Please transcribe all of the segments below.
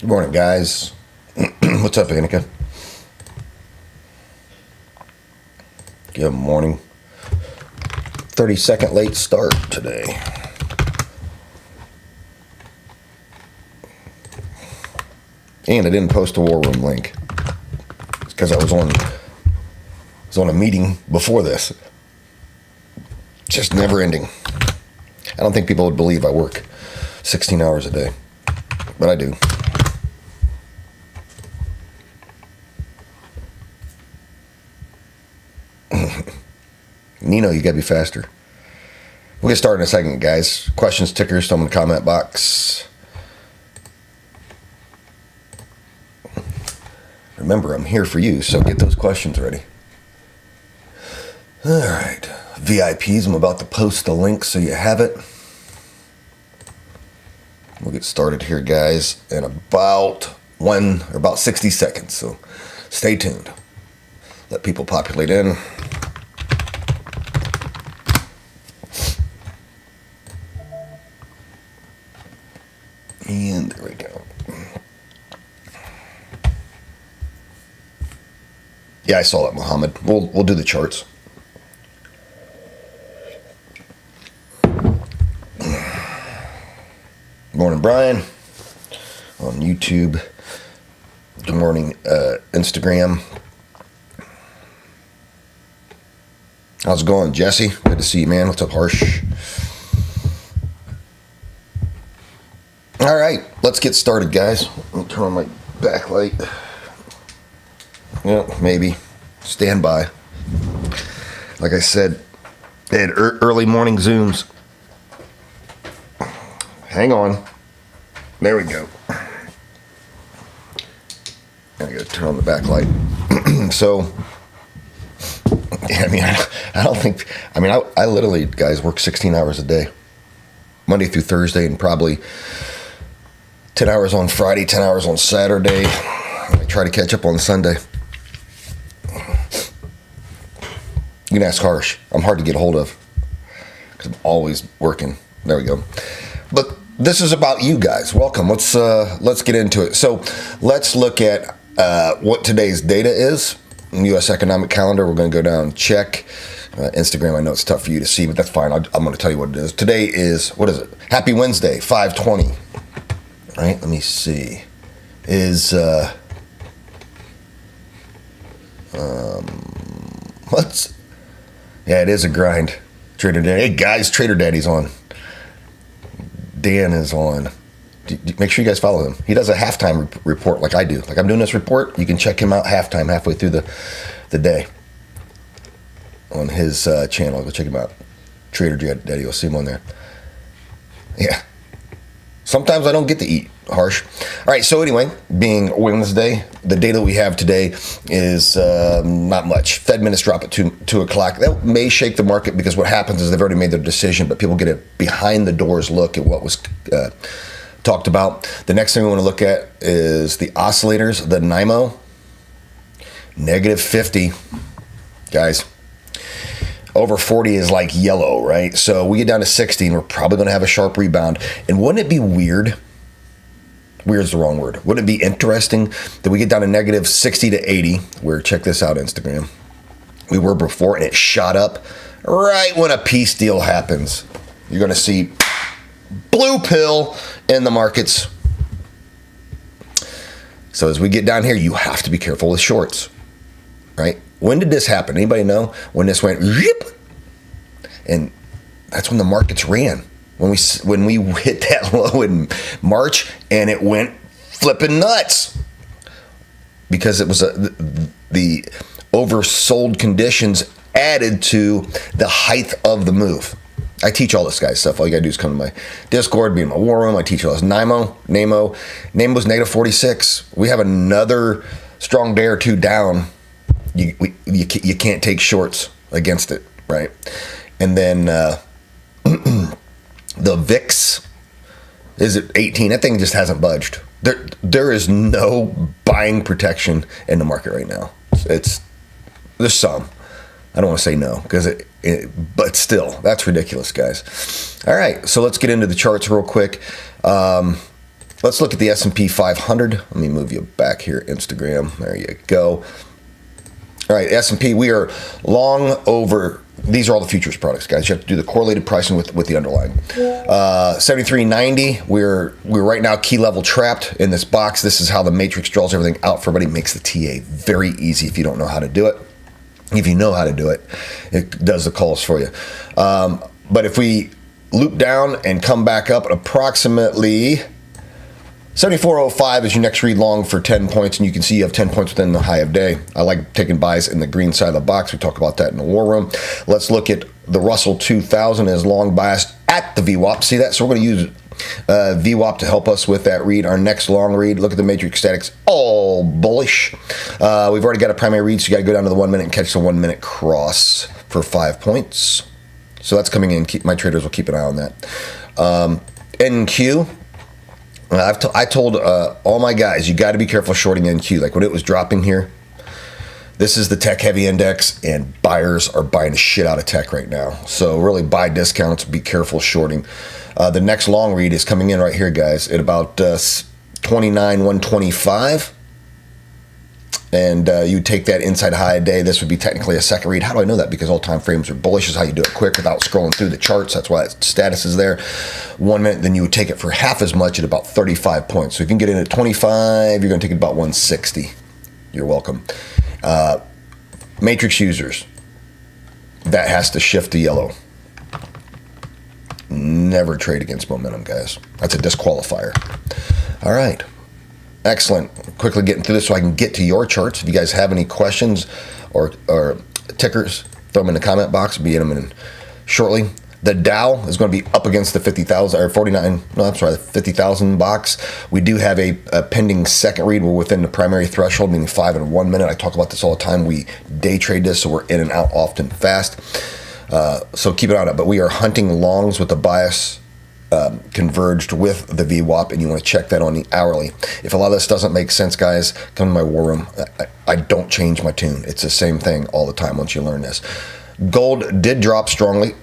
Good morning, guys. What's up, Annika? Good morning. 30-second late start today. And I didn't post a war room link. It's because I was on a meeting before this. Just never ending. I don't think people would believe I work 16 hours a day, but I do. Nino, you gotta be faster. We'll get started in a second, guys. Questions, tickers, throw them in the comment box. Remember, I'm here for you, so get those questions ready. All right, VIPs, I'm about to post the link so you have it. We'll get started here, guys, in about 60 seconds, so stay tuned. Let people populate in. And there we go. Yeah, I saw that, Muhammad. We'll do the charts. Morning, Brian. On YouTube. Good morning, Instagram. How's it going, Jesse? Good to see you, man. What's up, Harsh? All right, let's get started, guys. Let me turn on my backlight. Yeah, maybe. Stand by. Like I said, they had early morning Zooms. Hang on. There we go. I gotta turn on the backlight. So, yeah, I mean, I don't think, I mean, I literally, guys, work 16 hours a day. Monday through Thursday, and probably 10 hours on Friday, 10 hours on Saturday. I try to catch up on Sunday. You can ask Harsh. I'm hard to get a hold of because I'm always working. There we go. But this is about you guys. Welcome. Let's get into it. So let's look at what today's data is. U.S. economic calendar. We're going to go down and check. Instagram, I know it's tough for you to see, but that's fine. I'm going to tell you what it is. Today is, what is it? Happy Wednesday, 5/20. Right, let me see. Yeah, it is a grind. Trader Daddy. Hey guys, Trader Daddy's on. Dan is on. Make sure you guys follow him. He does a halftime report like I do. Like I'm doing this report. You can check him out halftime, halfway through the day on his channel. Go check him out. Trader Daddy. You'll see him on there. Yeah. Sometimes I don't get to eat. Harsh. All right, so anyway, being Wednesday, the data we have today is not much. Fed minutes drop at 2 o'clock. That may shake the market because what happens is they've already made their decision, but people get a behind-the-doors look at what was talked about. The next thing we want to look at is the oscillators, the NIMO, -50. Guys, over 40 is like yellow, right? So we get down to 60, and we're probably going to have a sharp rebound. And wouldn't it be weird? Weird's the wrong word. Wouldn't it be interesting that we get down to -60 to 80, where, check this out, Instagram. We were before, and it shot up right when a peace deal happens. You're going to see blue pill in the markets. So as we get down here, you have to be careful with shorts, right? When did this happen? Anybody know? When this went rip, and that's when the markets ran. When we hit that low in March, and it went flipping nuts because it was the oversold conditions added to the height of the move. I teach all this guys stuff. All you gotta do is come to my Discord, be in my war room. I teach all this. NIMO was -46. We have another strong day or two down. You can't take shorts against it, right? And then the VIX is at 18. That thing just hasn't budged. There is no buying protection in the market right now. There's some. I don't want to say no because but still, that's ridiculous, guys. All right, so let's get into the charts real quick. let's look at the S&P 500. Let me move you back here, Instagram. There you go. All right, S&P, we are long over. These are all the futures products, guys. You have to do the correlated pricing with the underlying. 73.90. We're right now key level trapped in this box. This is how the matrix draws everything out for everybody. Makes the TA very easy if you don't know how to do it. If you know how to do it, it does the calls for you. But if we loop down and come back up at approximately 74.05 is your next read long for 10 points, and you can see you have 10 points within the high of day. I like taking buys in the green side of the box. We talk about that in the war room. Let's look at the Russell 2000 as long biased at the VWAP. See that? So we're going to use VWAP to help us with that read. Our next long read, look at the matrix statics, all bullish. We've already got a primary read, so you got to go down to the 1 minute and catch the 1 minute cross for 5 points. So that's coming in. My traders will keep an eye on that. NQ. I told all my guys, you got to be careful shorting NQ. Like when it was dropping here, this is the tech heavy index, and buyers are buying the shit out of tech right now. So really buy discounts, be careful shorting. The next long read is coming in right here, guys, at about 29,125. And you take that inside high a day. This would be technically a second read. How do I know that? Because all time frames are bullish. Is how you do it quick without scrolling through the charts. That's why its status is there. 1 minute, then you would take it for half as much at about 35 points. So if you can get in at 25, you're going to take it about 160. You're welcome. Matrix users, that has to shift to yellow. Never trade against momentum, guys. That's a disqualifier. All right. Excellent. Quickly getting through this so I can get to your charts. If you guys have any questions or tickers, throw them in the comment box. We'll be in them in shortly. The Dow is going to be up against the 50,000 or 49. No, I'm sorry, the 50,000 box. We do have a pending second read. We're within the primary threshold, meaning 5 and 1 minute. I talk about this all the time. We day trade this, so we're in and out often fast. So keep it on it. But we are hunting longs with the bias converged with the VWAP, and you want to check that on the hourly. If a lot of this doesn't make sense, guys, come to my war room. I don't change my tune. It's the same thing all the time once you learn this. Gold did drop strongly.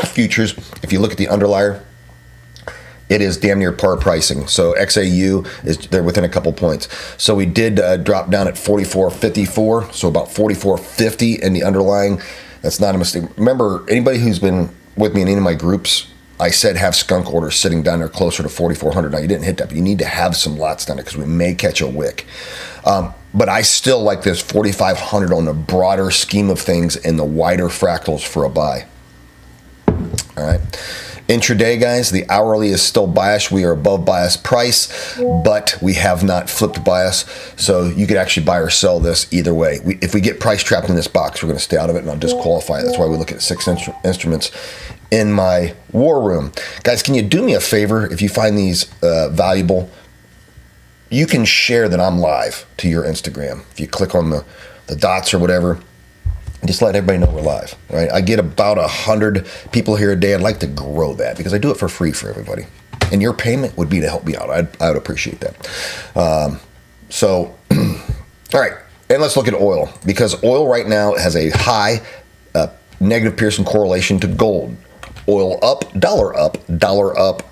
Futures, if you look at the underlier, it is damn near par pricing. So XAU is they're within a couple points. So we did drop down at 44.54, so about 44.50 in the underlying. That's not a mistake. Remember, anybody who's been with me in any of my groups, I said have skunk orders sitting down there closer to 4,400. Now, you didn't hit that, but you need to have some lots down there because we may catch a wick. But I still like this 4,500 on the broader scheme of things and the wider fractals for a buy. All right. Intraday, guys, the hourly is still biased. We are above bias price, but we have not flipped bias. So you could actually buy or sell this either way. If we get price trapped in this box, we're going to stay out of it, and I'll disqualify it. That's why we look at 6 instruments in my war room. Guys, can you do me a favor if you find these valuable? You can share that I'm live to your Instagram. If you click on the dots or whatever, just let everybody know we're live, right? I get about 100 people here a day. I'd like to grow that because I do it for free for everybody. And your payment would be to help me out. I would appreciate that. All right. And let's look at oil, because oil right now has a high negative Pearson correlation to gold. Oil up, dollar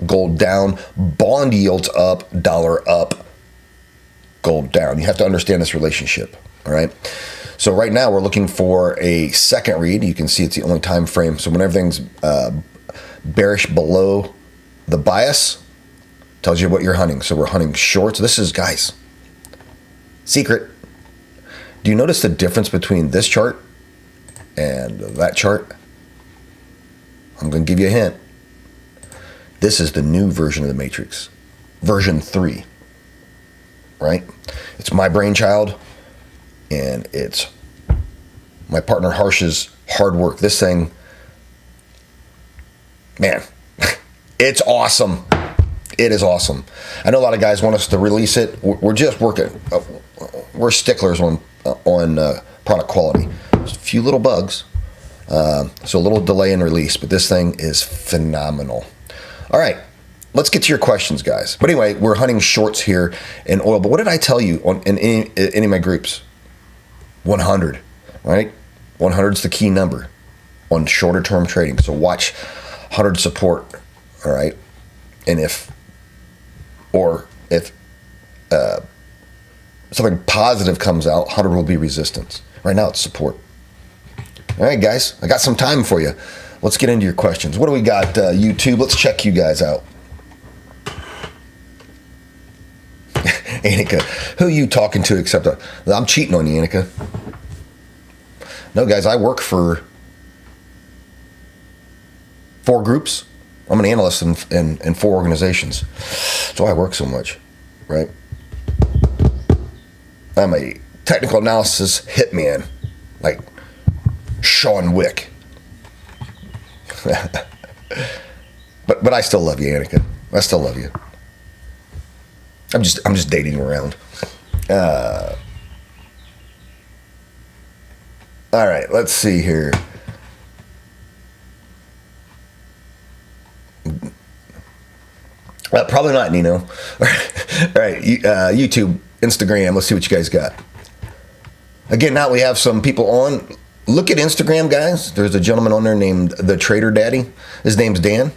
gold down, bond yields up, dollar up, gold down. You have to understand this relationship, all right? So right now we're looking for a second read. You can see it's the only time frame. So when everything's bearish below the bias, tells you what you're hunting. So we're hunting shorts. This is, guys, secret. Do you notice the difference between this chart and that chart? I'm going to give you a hint. This is the new version of the Matrix, version 3, right? It's my brainchild, and it's my partner Harsh's hard work. This thing, man, it's awesome. It is awesome. I know a lot of guys want us to release it. We're just working. We're sticklers on product quality. Just a few little bugs. So a little delay in release, but this thing is phenomenal. All right, let's get to your questions, guys. But anyway, we're hunting shorts here in oil. But what did I tell you in any of my groups? 100, right? 100 is the key number on shorter term trading. So watch 100 support, all right? And if if something positive comes out, 100 will be resistance. Right now, it's support. All right, guys, I got some time for you. Let's get into your questions. What do we got, YouTube? Let's check you guys out. Annika, who are you talking to except I'm cheating on you, Annika. No, guys, I work for 4 groups. I'm an analyst in 4 organizations. That's why I work so much, right? I'm a technical analysis hitman, like Sean Wick. but I still love you, Annika. I still love you. I'm just dating around. All right, let's see here. Probably not, Nino. All right, YouTube, Instagram. Let's see what you guys got. Again, now we have some people on. Look at Instagram, guys. There's a gentleman on there named The Trader Daddy. His name's Dan.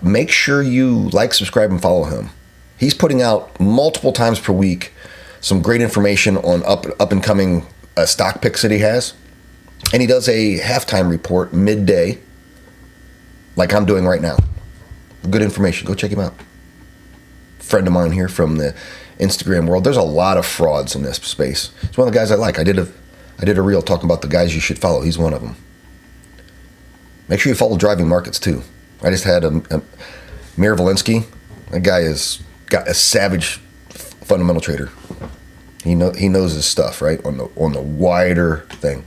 Make sure you like, subscribe, and follow him. He's putting out multiple times per week some great information on up and coming stock picks that he has. And he does a halftime report midday, like I'm doing right now. Good information. Go check him out. Friend of mine here from the Instagram world. There's a lot of frauds in this space. It's one of the guys I like. I did a reel talking about the guys you should follow. He's one of them. Make sure you follow Driving Markets too. I just had a Mir Valinsky. That guy is got a savage fundamental trader. He knows his stuff, right? On the wider thing.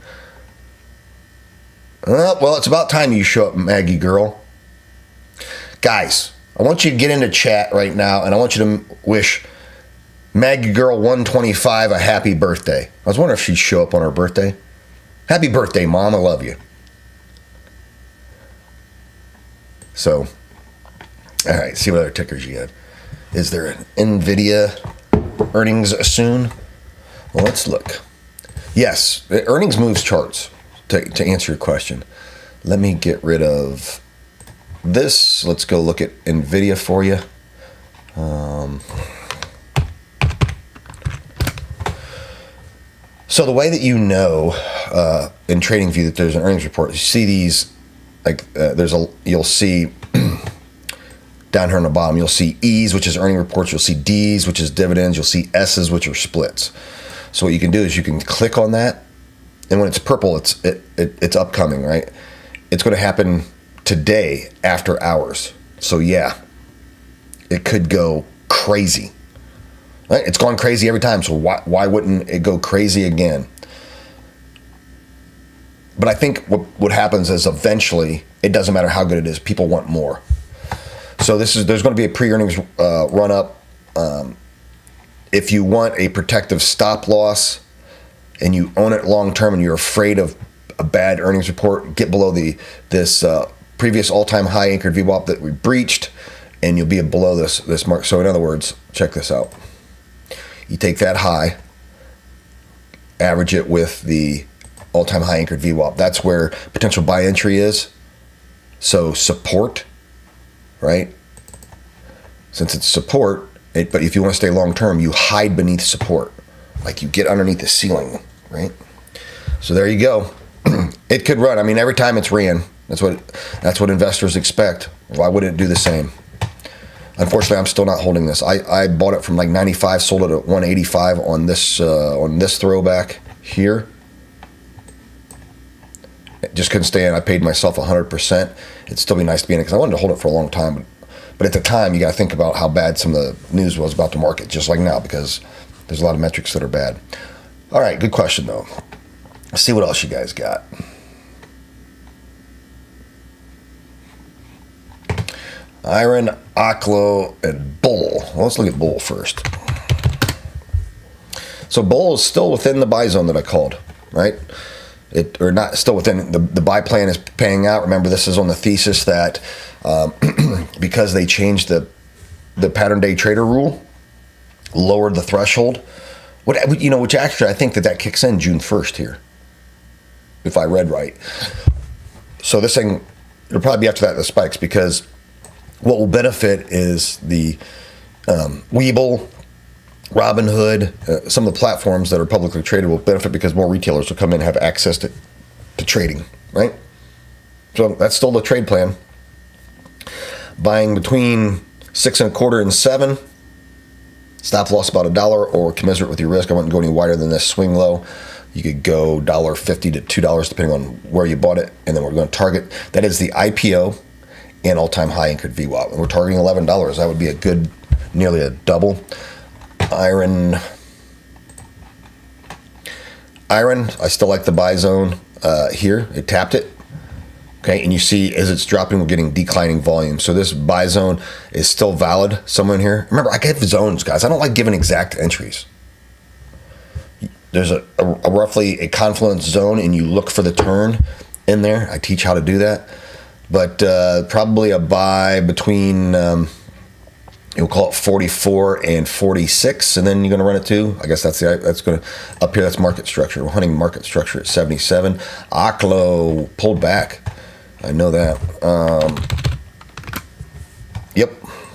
Well, it's about time you show up, Maggie girl. Guys, I want you to get into chat right now, and I want you to wish Maggie Girl 125 a happy birthday. I was wondering if she'd show up on her birthday. Happy birthday, Mom. I love you. So, all right, see what other tickers you got. Is there an NVIDIA earnings soon? Well, let's look. Yes, earnings moves charts, to answer your question. Let me get rid of this. Let's go look at NVIDIA for you. So the way that you know in TradingView that there's an earnings report, you see these, like you'll see down here on the bottom, you'll see E's, which is earning reports. You'll see D's, which is dividends. You'll see S's, which are splits. So what you can do is you can click on that, and when it's purple, it's upcoming, right? It's going to happen today after hours. So yeah, it could go crazy. Right? It's gone crazy every time, so why wouldn't it go crazy again? But I think what happens is eventually, it doesn't matter how good it is, people want more. So there's going to be a pre-earnings run up. If you want a protective stop loss and you own it long term and you're afraid of a bad earnings report, get below this previous all-time high anchored VWAP that we breached, and you'll be below this mark. So in other words, check this out. You take that high, average it with the all-time high anchored VWAP. That's where potential buy entry is. So support, right? Since it's support, but if you want to stay long-term, you hide beneath support. Like you get underneath the ceiling, right? So there you go. It could run. I mean, every time it's ran. That's what investors expect. Why wouldn't it do the same? Unfortunately, I'm still not holding this. I bought it from like 95, sold it at 185 on this throwback here. It just couldn't stay in. I paid myself 100%. It'd still be nice to be in it because I wanted to hold it for a long time. But at the time, you got to think about how bad some of the news was about the market, just like now, because there's a lot of metrics that are bad. All right, good question though. Let's see what else you guys got. Iron, Oklo, and Bull. Well, let's look at Bull first. So Bull is still within the buy zone that I called, right? Or not still within the buy plan is paying out. Remember, this is on the thesis that because they changed the pattern day trader rule, lowered the threshold. Which actually I think that kicks in June 1st here, if I read right. So this thing, it'll probably be after that the spikes, because what will benefit is the Webull, Robinhood, some of the platforms that are publicly traded will benefit because more retailers will come in and have access to trading, right? So that's still the trade plan. Buying between 6.25 and 7. Stop loss about $1 or commensurate with your risk. I wouldn't go any wider than this swing low. You could go $1.50 to $2 depending on where you bought it. And then we're going to target. That is the IPO and all-time high anchored VWAP. And we're targeting $11. That would be a good, nearly a double. Iron, I still like the buy zone here. It tapped it. Okay, and you see as it's dropping, we're getting declining volume. So this buy zone is still valid somewhere in here. Remember, I give zones, guys. I don't like giving exact entries. There's a roughly a confluence zone, and you look for the turn in there. I teach how to do that. But probably a buy between, you'll call it 44 and 46, and then you're going to run it to, I guess that's going to, up here, that's market structure. We're hunting market structure at 77. Aklo pulled back. I know that. Yep,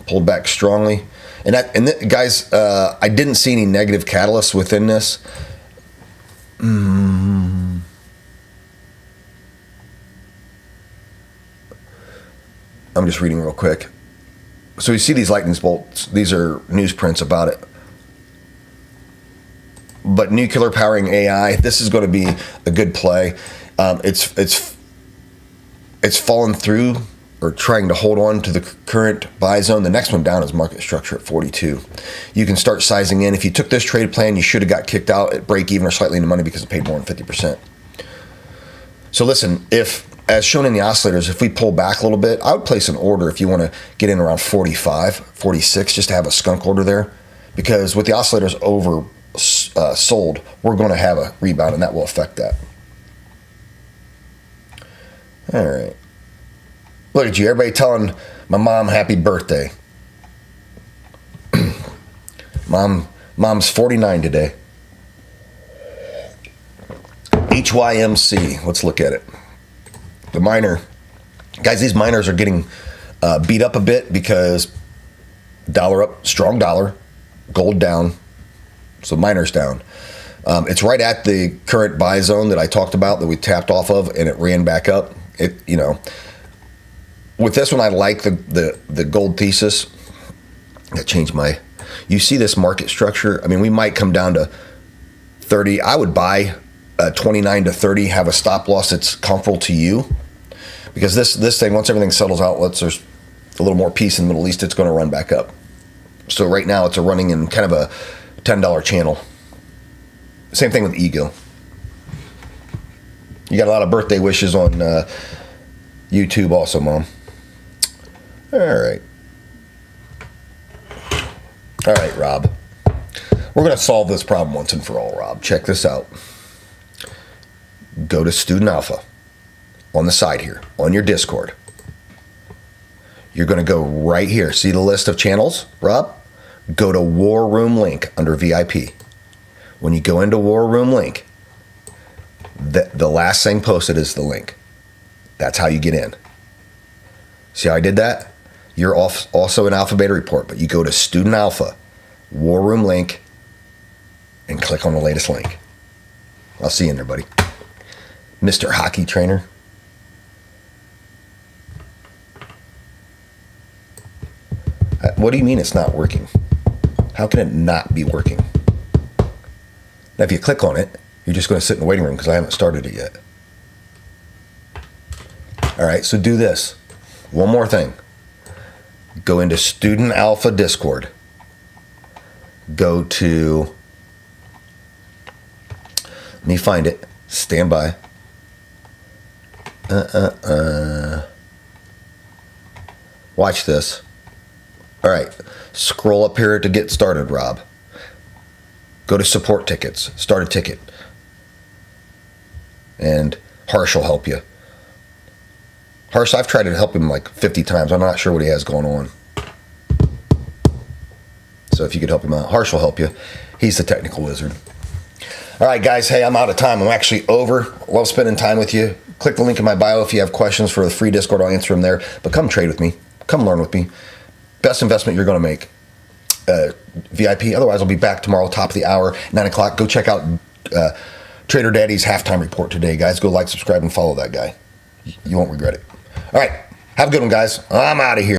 pulled back strongly. Guys, I didn't see any negative catalysts within this. I'm just reading real quick. So you see these lightning bolts. These are newsprints about it. But nuclear powering AI, this is going to be a good play. It's fallen through or trying to hold on to the current buy zone. The next one down is market structure at 42. You can start sizing in. If you took this trade plan, you should have got kicked out at break even or slightly in the money because it paid more than 50%. So listen, if, as shown in the oscillators, if we pull back a little bit, I would place an order if you want to get in around 45, 46, just to have a skunk order there. Because with the oscillators over sold, we're going to have a rebound, and that will affect that. All right. Look at you. Everybody telling my mom happy birthday. Mom's 49 today. HYMC. Let's look at it. The miner. Guys, these miners are getting beat up a bit because dollar up, strong dollar, gold down, so miners down. It's right at the current buy zone that I talked about that we tapped off of, and it ran back up. With this one, I like the gold thesis. That changed my. You see this market structure. I mean, we might come down to 30. I would buy 29 to 30. Have a stop loss that's comfortable to you, because this thing, once everything settles out, there's a little more peace in the Middle East, it's going to run back up. So right now, it's running in kind of a $10 channel. Same thing with Eagle. You got a lot of birthday wishes on YouTube also, Mom. All right, Rob. We're going to solve this problem once and for all, Rob. Check this out. Go to Student Alpha on the side here, on your Discord. You're going to go right here. See the list of channels, Rob? Go to War Room link under VIP. When you go into War Room link, the last thing posted is the link. That's how you get in. See how I did that? You're also in Alpha Beta Report, but you go to Student Alpha, War Room link, and click on the latest link. I'll see you in there, buddy. Mr. Hockey Trainer. What do you mean it's not working? How can it not be working? Now, if you click on it, you're just going to sit in the waiting room because I haven't started it yet. All right, so do this. One more thing. Go into Student Alpha Discord. Go to, let me find it. Stand by. Watch this. All right, scroll up here to get started, Rob. Go to support tickets, start a ticket. And Harsh will help you. Harsh, I've tried to help him like 50 times. I'm not sure what he has going on. So if you could help him out, Harsh will help you. He's the technical wizard. All right, guys. Hey, I'm out of time. I'm actually over. Love spending time with you. Click the link in my bio if you have questions for the free Discord. I'll answer them there. But come trade with me. Come learn with me. Best investment you're going to make. VIP. Otherwise, I'll be back tomorrow, top of the hour, 9 o'clock. Go check out Trader Daddy's halftime report today, guys. Go like, subscribe, and follow that guy. You won't regret it. All right. Have a good one, guys. I'm out of here.